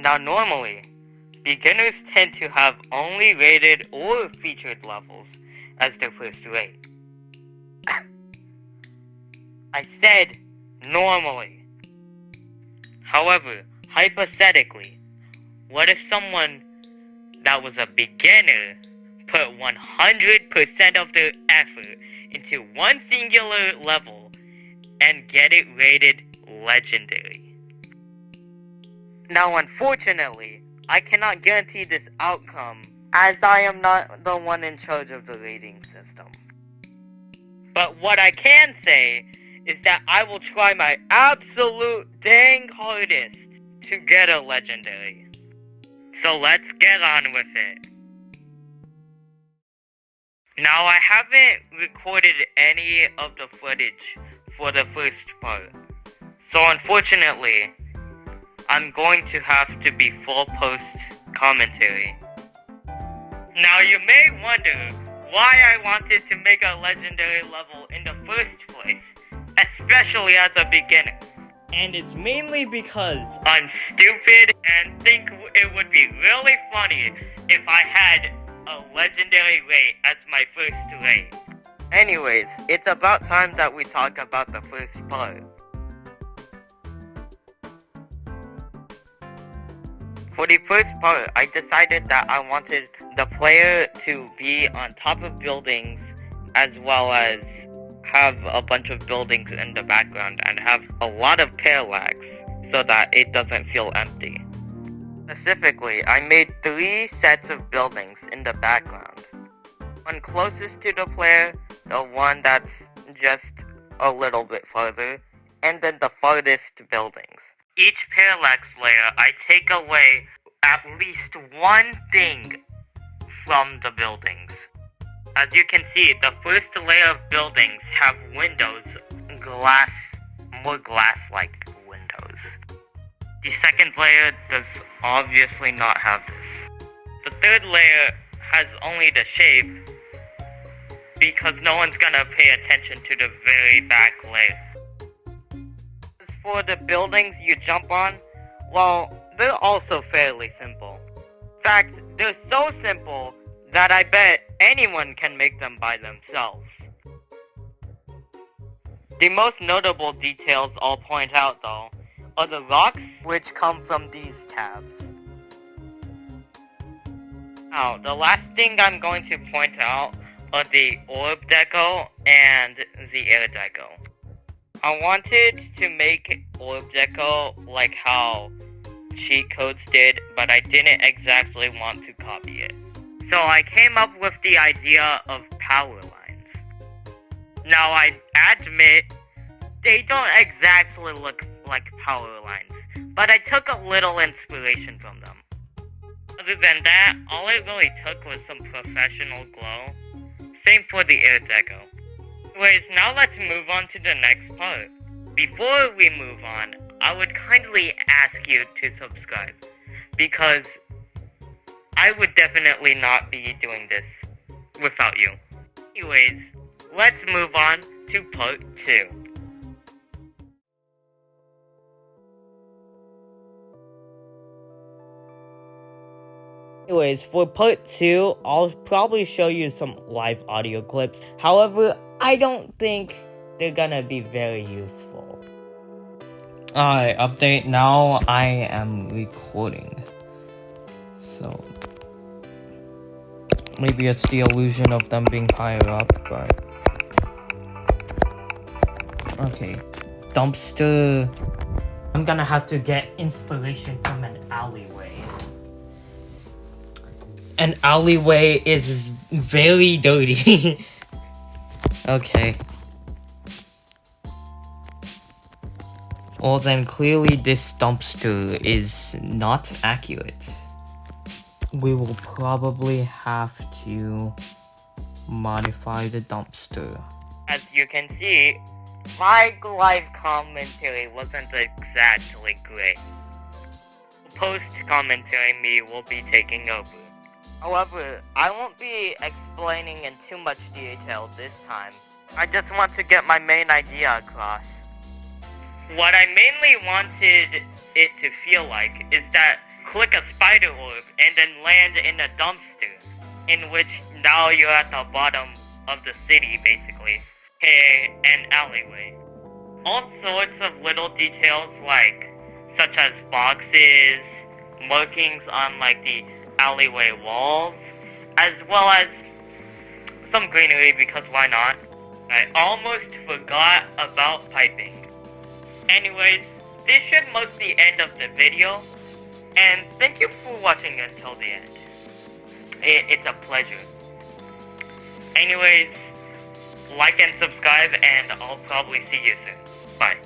Now normally, beginners tend to have only rated or featured levels as their first rate. I said normally. However, hypothetically, what if someone that was a beginner put 100% of their effort into one singular level and get it rated legendary? Now unfortunately, I cannot guarantee this outcome as I am not the one in charge of the rating system. But what I can say is that I will try my absolute dang hardest to get a legendary. So let's get on with it. Now I haven't recorded any of the footage for the first part. So unfortunately, I'm going to have to be full post commentary. Now you may wonder why I wanted to make a legendary level in the first place, especially as a beginner. And it's mainly because I'm stupid and think it would be really funny if I had a legendary rate as my first rate. Anyways, it's about time that we talk about the first part. For the first part, I decided that I wanted the player to be on top of buildings as well as have a bunch of buildings in the background and have a lot of parallax so that it doesn't feel empty. Specifically, I made 3 sets of buildings in the background. One closest to the player, the one that's just a little bit farther, and then the farthest buildings. Each parallax layer, I take away at least one thing from the buildings. As you can see, the first layer of buildings have windows, more glass-like windows. The second layer does obviously not have this. The third layer has only the shape because no one's gonna pay attention to the very back layer. As for the buildings you jump on, well, they're also fairly simple. In fact, they're so simple that I bet anyone can make them by themselves. The most notable details I'll point out though are the rocks which come from these tabs. Now, the last thing I'm going to point out are the orb deco and the air deco. I wanted to make orb deco like how cheat codes did, but I didn't exactly want to copy it. So I came up with the idea of power lines. Now I admit, they don't exactly look like power lines, but I took a little inspiration from them. Other than that, all it really took was some professional glow. Same for the air deco. Anyways, now let's move on to the next part. Before we move on, I would kindly ask you to subscribe, because I would definitely not be doing this without you. Anyways, let's move on to part 2. Anyways, for part 2, I'll probably show you some live audio clips. However, I don't think they're gonna be very useful. Alright, update. Now I am recording. So, maybe it's the illusion of them being higher up, but... Okay. Dumpster. I'm gonna have to get inspiration from an alleyway. An alleyway is very dirty. Okay. Well then, clearly this dumpster is not accurate. We will probably have to modify the dumpster. As you can see, my live commentary wasn't exactly great. Post-commentary me will be taking over. However, I won't be explaining in too much detail this time. I just want to get my main idea across. What I mainly wanted it to feel like is that click a spider orb and then land in a dumpster, in which now you're at the bottom of the city, basically, an alleyway. All sorts of little details such as boxes, markings on the alleyway walls, as well as some greenery, because why not? I almost forgot about piping. Anyways, this should mark the end of the video, and thank you for watching until the end. It's a pleasure. Anyways, like and subscribe, and I'll probably see you soon. Bye.